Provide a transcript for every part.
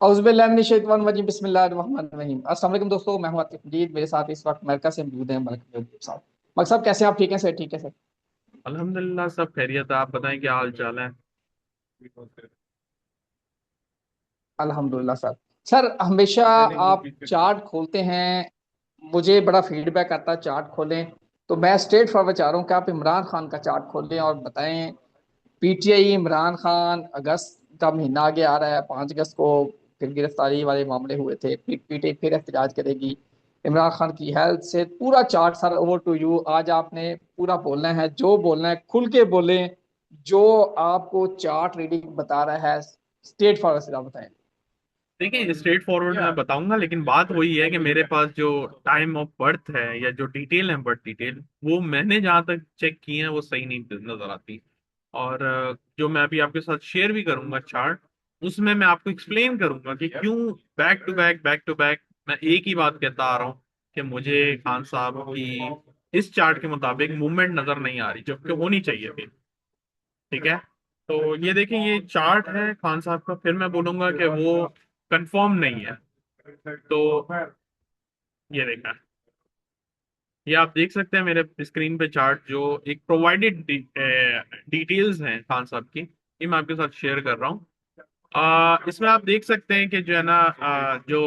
औज़ुबिल्लाहि बिस्मिल्लाहिर्रहमानिर्रहीम। अस्सलाम वालेकुम दोस्तों, मैं हूं आतिफ मजीद। मेरे साथ इस वक्त अमेरिका से मौजूद हैं मलिक महबूब साहब। मलिक साहब कैसे हैं आप? ठीक हैं सर? ठीक है सर। अल्हम्दुलिल्लाह सब खैरियत है। आप बताएं क्या हाल चाल है। अल्हम्दुलिल्लाह सर। सर हमेशा आप चार्ट खोलते हैं, मुझे बड़ा फीडबैक आता है चार्ट खोलें, तो मैं स्ट्रेट फॉरवर्ड चाह रहा हूँ कि आप इमरान खान का चार्ट खोलें और बताएं। पीटीआई इमरान खान, अगस्त का महीना आगे आ रहा है, 5 अगस्त को फिर गिरफ्तारी वाले मामले हुए थे, पीटीआई फिर एहतजाज करेगी। इमरान खान की हेल्थ से पूरा chart sir, over to you. आज आपने पूरा बोलना है, जो बोलना है खुल के बोलें। जो आपको चार्ट रीडिंग बता रहा है, स्ट्रेट फॉरवर्ड से आप बताएं। देखिए, स्ट्रेट फॉरवर्ड मैं बताऊंगा, लेकिन बात वही है कि मेरे पास जो टाइम ऑफ बर्थ है या जो डिटेल है, बर्थ डिटेल, वो मैंने जहां तक चेक की है वो सही नहीं नजर आती। और जो मैं अभी आपके साथ शेयर भी करूंगा चार्ट, उसमें मैं आपको एक्सप्लेन करूंगा कि क्यों बैक टू बैक मैं एक ही बात कहता आ रहा हूँ कि मुझे खान साहब की इस चार्ट के मुताबिक मूवमेंट नजर नहीं आ रही, जबकि होनी चाहिए थी। ठीक है। तो ये देखिए, ये चार्ट है खान साहब का, फिर मैं बोलूंगा कि वो कंफर्म नहीं है। तो ये देखा, ये आप देख सकते हैं मेरे स्क्रीन पे चार्ट, जो एक प्रोवाइडेड डिटेल्स हैं खान साहब की, ये मैं आपके साथ शेयर कर रहा हूँ। इसमें आप देख सकते हैं कि जो है ना, जो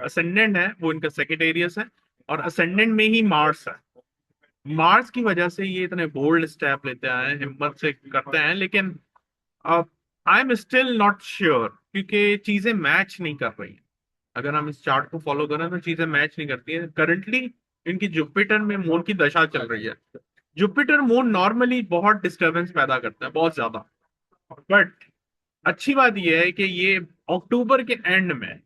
असेंडेंट है वो इनका सेक्रेटेरियस है, और असेंडेंट में ही मार्स है। मार्स की वजह से ये इतने बोल्ड स्टेप लेते आए हैं, हिम्मत से करते हैं, लेकिन अब I am still not sure, क्योंकि चीजें मैच नहीं कर रही हैं। अगर हम इस चार्ट को फॉलो करें तो चीजें मैच नहीं करती है करंटली। इनकी जुपिटर में मून की दशा चल रही है। जुपिटर मून नॉर्मली बहुत डिस्टरबेंस पैदा करता है, बहुत ज्यादा। बट अच्छी बात यह है कि ये अक्टूबर के एंड में,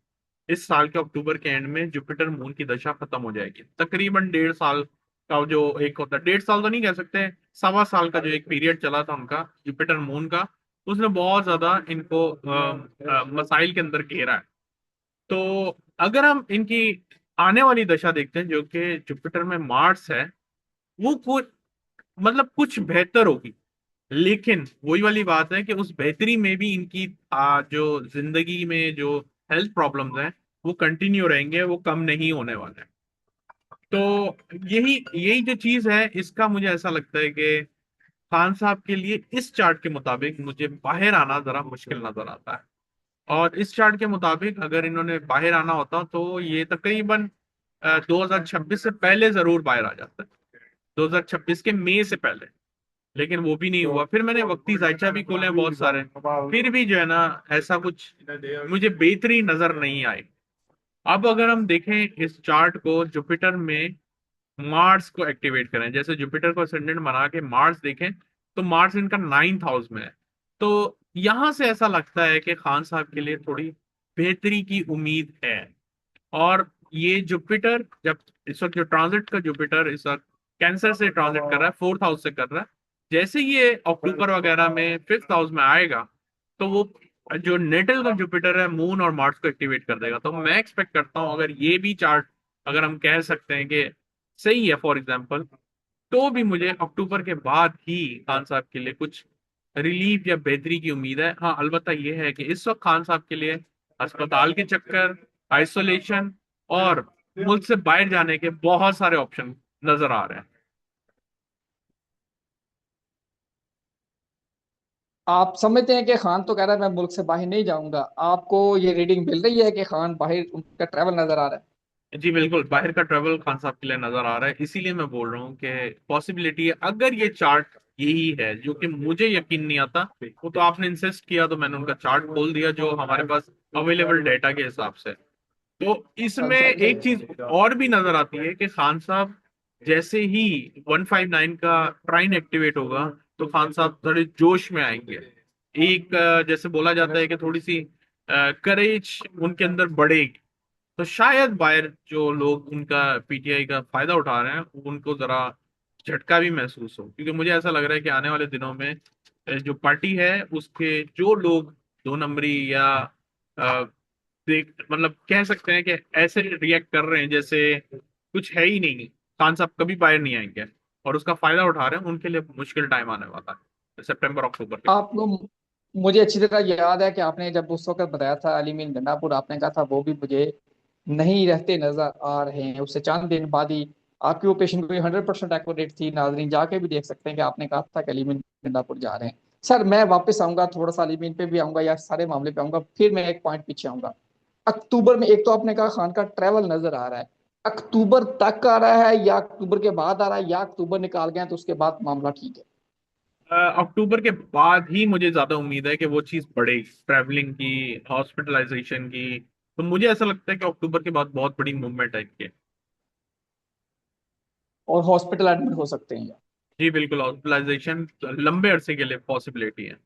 इस साल के अक्टूबर के एंड में जुपिटर मून की दशा खत्म हो जाएगी। तकरीबन 1.5 साल का जो एक होता है, 1.5 साल तो नहीं कह सकते, 1.25 साल का जो एक पीरियड चला था उनका जुपिटर मून का, उसने बहुत ज्यादा इनको मसाइल के अंदर घेरा है। तो अगर हम इनकी आने वाली दशा देखते हैं, जो कि जुपिटर में मार्स है, वो कुछ मतलब कुछ बेहतर होगी। लेकिन वही वाली बात है कि उस बेहतरी में भी इनकी जो जिंदगी में जो हेल्थ प्रॉब्लम्स हैं वो कंटिन्यू रहेंगे, वो कम नहीं होने वाले हैं। तो यही यही जो चीज है, इसका मुझे ऐसा लगता है कि खान साहब के लिए इस चार्ट के मुताबिक मुझे बाहर आना जरा मुश्किल नजर आता है। और इस चार्ट के मुताबिक अगर इन्होंने बाहर आना होता तो ये तकरीबन 2026 से पहले जरूर बाहर आ जाता है, 2026 के मई से पहले। लेकिन वो भी नहीं हुआ। फिर मैंने वक्ती जायचा भी खोले हैं बहुत सारे, फिर भी जो है ना, ऐसा कुछ मुझे बेहतरी नजर नहीं आई। अब अगर हम देखें इस चार्ट को, जुपिटर में मार्स को एक्टिवेट करें, जैसे जुपिटर को असेंडेंट बना के मार्स देखें, तो मार्स इनका 9th हाउस में है। तो यहां से ऐसा लगता है कि खान साहब के लिए थोड़ी बेहतरी की उम्मीद है। और ये जुपिटर जब इस वक्त जो ट्रांजिट का जुपिटर इस वक्त कैंसर से ट्रांजिट कर रहा है, 4th हाउस से कर रहा है, जैसे ये अक्टूबर वगैरह में 5th हाउस में आएगा, तो वो जो नेटल का जुपिटर है मून और मार्स को एक्टिवेट कर देगा। तो मैं एक्सपेक्ट करता हूँ, अगर ये भी चार्ट, अगर हम कह सकते हैं कि सही है फॉर एग्जाम्पल, तो भी मुझे अक्टूबर के बाद ही खान साहब के लिए कुछ रिलीफ या बेहतरी की उम्मीद है। हाँ, अलबत्ता यह है कि इस वक्त खान साहब के लिए अस्पताल के चक्कर, आइसोलेशन और मुल्क से बाहर जाने के बहुत सारे ऑप्शन नजर आ रहे हैं। आप समझते हैं कि खान तो कह रहा है मैं मुल्क से बाहर नहीं जाऊंगा, आपको ये रीडिंग मिल रही है कि खान बाहर उनका ट्रैवल नजर आ रहा है? जी बिल्कुल, बाहर का ट्रेवल खान साहब के लिए नजर आ रहा है। इसीलिए मैं बोल रहा हूँ कि पॉसिबिलिटी है, अगर ये चार्ट यही है, जो कि मुझे यकीन नहीं आता। वो तो आपने इंसिस्ट किया तो मैंने उनका चार्ट खोल दिया जो हमारे पास अवेलेबल डेटा के हिसाब से। तो इसमें अच्छा अच्छा। एक चीज और भी नजर आती है कि खान साहब जैसे ही 159 का ट्राइन एक्टिवेट होगा, तो खान साहब थोड़े जोश में आएंगे। एक जैसे बोला जाता है कि थोड़ी सी करेज उनके अंदर बढ़ेगी। तो शायद बाहर जो लोग उनका पीटीआई का फायदा उठा रहे हैं, उनको जरा झटका भी महसूस हो, क्योंकि मुझे ऐसा लग रहा है कि आने वाले दिनों में जो पार्टी है उसके जो लोग 2 नंबरी या अ, देख मतलब कह सकते हैं कि ऐसे रिएक्ट कर रहे हैं जैसे कुछ है ही नहीं, खान साहब कभी बाहर नहीं आएंगे, और उसका फायदा उठा रहे हैं, उनके लिए मुश्किल टाइम आने वाला है सितंबर अक्टूबर के बाद। आपको मुझे अच्छी तरह याद है कि आपने जब उस वक्त बताया था अली मीन गंडापुर, आपने कहा था वो भी मुझे नहीं रहते नजर आ रहे हैं। उससे चंद दिन बाद ही आपकी वो पेशेंट गोई 100% एक्यूरेट थी। नाजरीन जाके भी देख सकते हैं कि आपने कहा था कि अली मीन गंडापुर जा रहे हैं। सर मैं वापस आऊंगा, थोड़ा सा अली मीन पे भी आऊंगा या सारे मामले पे आऊंगा, फिर मैं एक पॉइंट पीछे आऊंगा। अक्टूबर में एक तो आपने कहा खान का ट्रेवल नजर आ रहा है, अक्टूबर तक आ रहा है या अक्टूबर के बाद आ रहा है, या अक्टूबर निकाल गए हैं तो उसके बाद मामला ठीक है? अक्टूबर के बाद ही मुझे ज्यादा उम्मीद है कि वो चीज बढ़ेगी, ट्रैवलिंग की, हॉस्पिटलाइजेशन की। तो मुझे ऐसा लगता है कि अक्टूबर के बाद बहुत बड़ी मूवमेंट है इनके। और हॉस्पिटल एडमिट हो सकते हैं? जी बिल्कुल, हॉस्पिटलाइजेशन लंबे अरसे के लिए पॉसिबिलिटी है।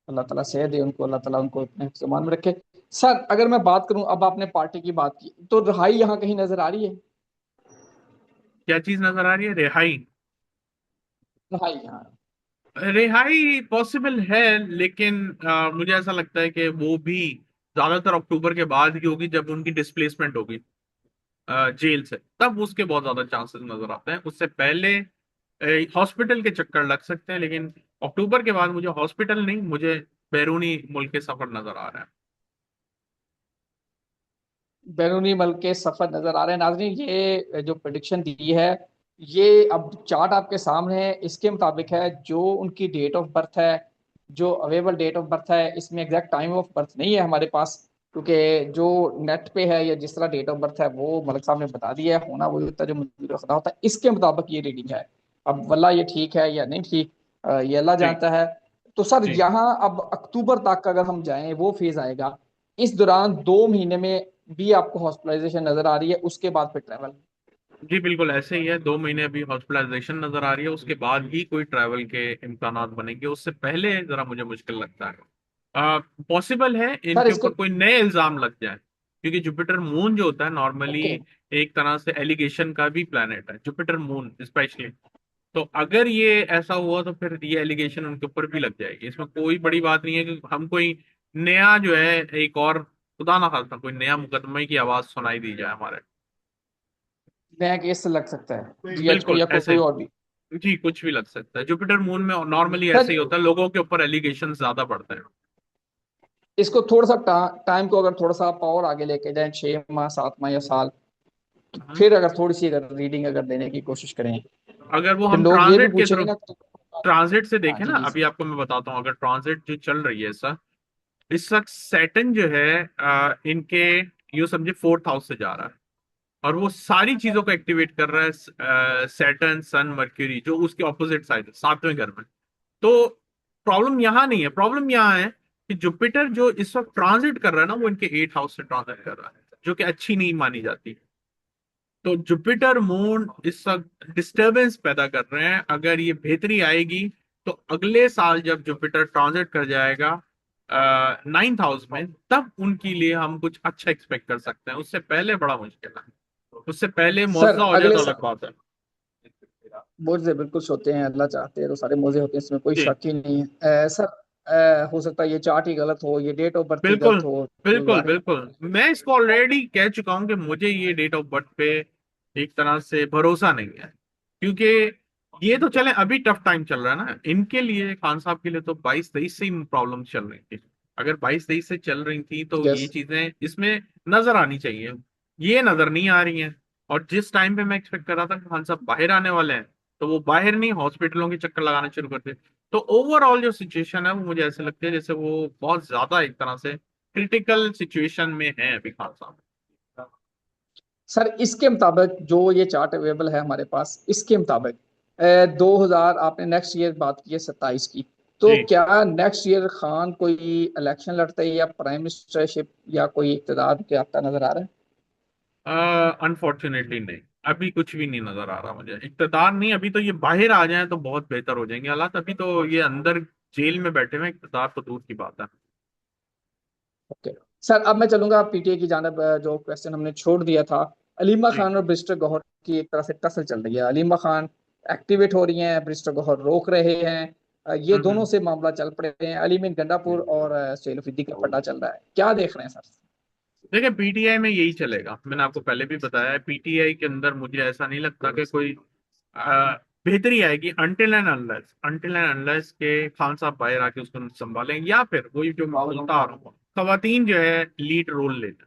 अल्लाह ताला सेहत दे उनको, अल्लाह ताला उनको अपने ज़मान में रखे। सर अगर मैं बात करूं, अब आपने पार्टी की बात की, तो रिहाई यहाँ कहीं नजर आ रही है? क्या चीज नजर आ रही है? रिहाई? रिहाई यहाँ। रिहाई पॉसिबल है, लेकिन मुझे ऐसा लगता है कि वो भी ज्यादातर अक्टूबर के बाद ही होगी, जब उनकी डिस्प्लेसमेंट होगी जेल से, तब उसके बहुत ज्यादा चांसेस नजर आते हैं। उससे पहले हॉस्पिटल के चक्कर लग सकते हैं, लेकिन अक्टूबर के बाद मुझे हॉस्पिटल नहीं, मुझे बैरूनी मुल्क के सफर नजर आ रहा है। बैरूनी मुल्क के सफर नजर आ रहे हैं। नाजरीन ये जो प्रिडिक्शन दी है, ये अब चार्ट आपके सामने है, इसके मुताबिक है जो उनकी डेट ऑफ बर्थ है, जो अवेलेबल डेट ऑफ बर्थ है, इसमें एग्जैक्ट टाइम ऑफ बर्थ नहीं है हमारे पास, क्योंकि जो नेट पे है या जिस तरह डेट ऑफ बर्थ है वो मलिक साहब ने बता दिया है, होना वही होता है जो मंजूर खुदा होता है, इसके मुताबिक ये रीडिंग है। अब वल्ला ये ठीक है या नहीं ठीक, ये अल्लाह जी जानता है। तो सर जी यहाँ अब अक्टूबर तक अगर हम जाएं, वो फेज आएगा, इस दौरान 2 महीने में भी आपको हॉस्पिटलाइजेशन नजर आ रही है, उसके बाद फिर ट्रैवल? जी बिल्कुल ऐसे ही है। 2 महीने अभी हॉस्पिटलाइजेशन नजर आ रही है, उसके बाद ही कोई ट्रैवल के इम्कानात बनेंगे। उससे पहले जरा मुझे मुश्किल लगता है। पॉसिबल है सर इनके इसको। ऊपर कोई नए इल्जाम लग जाए, क्योंकि जुपिटर मून जो होता है नॉर्मली ओके। एक तरह से एलिगेशन का भी प्लेनेट है, जुपिटर मून स्पेशली। तो अगर ये ऐसा हुआ तो फिर ये एलिगेशन उनके ऊपर भी लग जाएगी। इसमें कोई बड़ी बात नहीं है कि हम कोई नया जो है, एक और खुदा ना खास्ता कोई नया मुकदमे की आवाज सुनाई दी जाए हमारे। नया केस लग सकता है जीएचपी बिल्कुल या ऐसे कोई और भी? जी, कुछ भी लग सकता है। जुपिटर मून में नॉर्मली सर ऐसे ही होता है, लोगों के ऊपर एलिगेशन ज्यादा पड़ते हैं। इसको थोड़ा सा टाइम को अगर थोड़ा सा पावर आगे लेके जाए, 6 माह 7 माह या साल, तो हम्म। फिर अगर थोड़ी सी अगर रीडिंग अगर देने की कोशिश करें, अगर वो फिर हम लोग ये भी ट्रांजिट के पूछेंगे थ्रू, ना ट्रांजिट से हाँ देखें जी ना, जी अभी सर। आपको मैं बताता हूँ, अगर ट्रांजिट जो चल रही है इस वक्त सैटर्न जो है इनके यूं समझे 4th हाउस से जा रहा है, और वो सारी चीजों को एक्टिवेट कर रहा है। सैटर्न, सन, मर्क्यूरी जो उसके ऑपोजिट साइड है, 7वें घर में। तो प्रॉब्लम यहाँ नहीं है, प्रॉब्लम यहाँ है कि जुपिटर जो इस वक्त ट्रांजिट कर रहा है ना, वो इनके 8th हाउस से ट्रांजिट कर रहा है, जो कि अच्छी नहीं मानी जाती। तो जुपिटर मून इस वक्त डिस्टरबेंस पैदा कर रहे हैं। अगर ये बेहतरी आएगी तो अगले साल जब जुपिटर ट्रांजिट कर जाएगा 9th हाउस में, तब उनके लिए हम कुछ अच्छा एक्सपेक्ट कर सकते हैं। उससे पहले बड़ा मुश्किल है, उससे पहले सर मुआवजा हो जाए अगले तो साल अलग बात है। मुझे बिल्कुल सोते हैं, अल्लाह चाहते हैं तो सारे मौजे होते हैं, इसमें कोई जी शक ही नहीं है। सर हो सकता है ये चार्ट ही गलत हो, ये डेट ऑफ बर्थ ही बिल्कुल गलत हो, तो बिल्कुल जाहिर बिल्कुल, मैं इसको ऑलरेडी कह चुका हूं कि मुझे ये डेट ऑफ बर्थ पे एक तरह से भरोसा नहीं है, क्योंकि ये तो चले अभी टफ टाइम चल रहा है ना इनके लिए, खान साहब के लिए तो 22-23 से ही प्रॉब्लम चल रही थी। अगर 22-23 से चल रही थी तो यस। ये चीजें इसमें नजर आनी चाहिए, ये नजर नहीं आ रही हैं। और जिस टाइम पे मैं एक्सपेक्ट कर रहा था कि खान साहब बाहर आने वाले हैं, तो वो बाहर नहीं, हॉस्पिटलों के चक्कर लगाने शुरू कर दिए। तो ओवरऑल जो सिचुएशन है वो मुझे ऐसे लगती है जैसे वो बहुत ज्यादा एक तरह से क्रिटिकल सिचुएशन में है अभी खान साहब। सर इसके मुताबिक जो ये चार्ट अवेलेबल है हमारे पास, इसके मुताबिक 2000 आपने नेक्स्ट ईयर बात की है 27 की, तो जी क्या नेक्स्ट ईयर खान कोई इलेक्शन लड़ते हैं या प्राइम मिनिस्टरशिप या कोई इक़्तिदार के आपका नजर आ रहा है? अनफॉर्चुनेटली नहीं, अभी कुछ भी नहीं नजर आ रहा मुझे। इक्तदार नहीं, अभी तो ये बाहर आ जाए तो बहुत बेहतर हो जाएंगे हालात। अभी तो ये अंदर जेल में बैठे हुए हैं, इक्तदार तो दूर की बात है। ओके। सर अब मैं चलूंगा पीटीए की जानब, जो क्वेश्चन हमने छोड़ दिया था, अलीमा जी। खान और ब्रिस्टर गौहर की एक तरह से टसल चल रही है। अलीमा खान एक्टिवेट हो रही हैं, ब्रिस्टर गौहर रोक रहे हैं, ये दोनों हम्म। से मामला चल पड़े हैं, अली मीन गंडापुर और सैल अफरीदी का पट्टा चल रहा है, क्या देख रहे हैं सर? देखिए पीटीआई में यही चलेगा, मैंने आपको पहले भी बताया है, पीटीआई के अंदर मुझे ऐसा नहीं लगता कि कोई बेहतरी आएगी अनटिल एंड अनलेस के खान साहब बाहर आके उसको संभालें, या फिर वही जो मैं बोलता आ रहा हूँ, खवातीन जो है लीड रोल ले लें।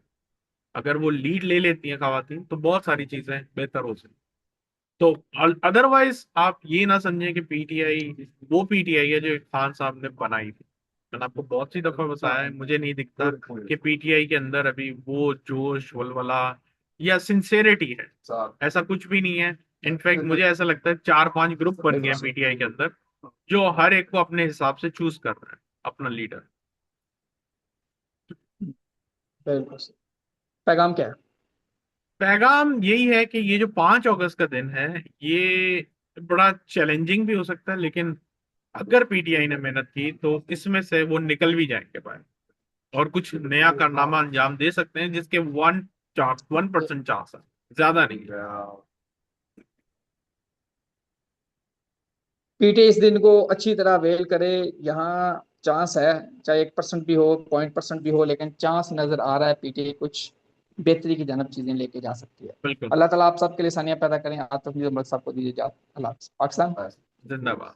अगर वो लीड ले लेती हैं खवातीन तो बहुत सारी चीजें बेहतर हो सकती। तो अदरवाइज आप ये ना समझें कि पीटीआई वो पीटीआई है जो खान साहब ने बनाई थी। मैंने आपको बहुत सी दफा बताया है, मुझे नहीं दिखता कि पीटीआई के अंदर अभी वो जोश वलवला या सिंसेरिटी है। ऐसा कुछ भी नहीं है। इनफैक्ट मुझे ऐसा लगता है 4-5 ग्रुप बन गए हैं पीटीआई के अंदर, जो हर एक को अपने हिसाब से चूज कर रहा है अपना लीडर। बिल्कुल सही। पैगाम क्या है? पैगाम यही है कि ये जो 5 अगस्त का दिन है, ये बड़ा चैलेंजिंग भी हो सकता है, लेकिन अगर पीटीआई ने मेहनत की तो इसमें से वो निकल भी जाएंगे बाहर, और कुछ नया कारनामा अंजाम दे सकते हैं, जिसके 1% चांस है, ज्यादा नहीं है। पीटे इस दिन को अच्छी तरह वेल करे। यहाँ चांस है, चाहे 1% भी हो, 0.% भी हो, लेकिन चांस नजर आ रहा है पीटे कुछ बेहतरी की जानब चीजें लेके जा सकती है। बिल्कुल। अल्लाह ताला आप सबके लिए आसानियां पैदा करें। आतफ मलिक साहब को दीजिए इजाजत। अल्लाह हाफ़िज़। पाकिस्तान। जिंदाबाद।